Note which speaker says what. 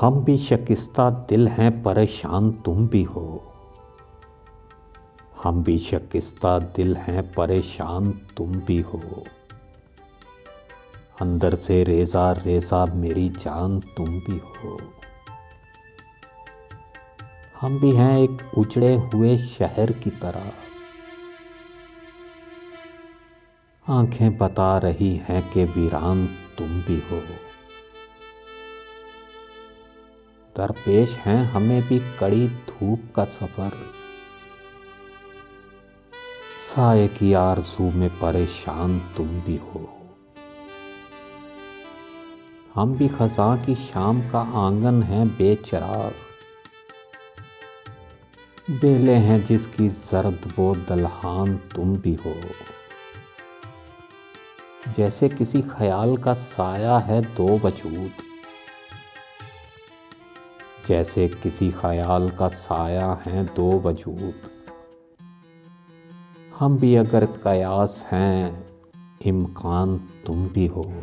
Speaker 1: हम भी शिकस्ता दिल हैं, परेशान तुम भी हो। हम भी शिकस्ता दिल हैं, परेशान तुम भी हो। अंदर से रेज़ा रेज़ा मेरी जान तुम भी हो। हम भी हैं एक उजड़े हुए शहर की तरह। आंखें बता रही हैं कि वीरान तुम भी हो। दरपेश हैं हमें भी कड़ी धूप का सफर। साए की आरज़ू में परेशान तुम भी हो। हम भी खज़ां की शाम का आंगन हैं बेचराग। बेले हैं जिसकी जर्द वो दल्हान तुम भी हो। जैसे किसी ख्याल का साया है दो वजूद। जैसे किसी ख्याल का साया है दो वजूद। हम भी अगर कयास हैं, इम्कान तुम भी हो।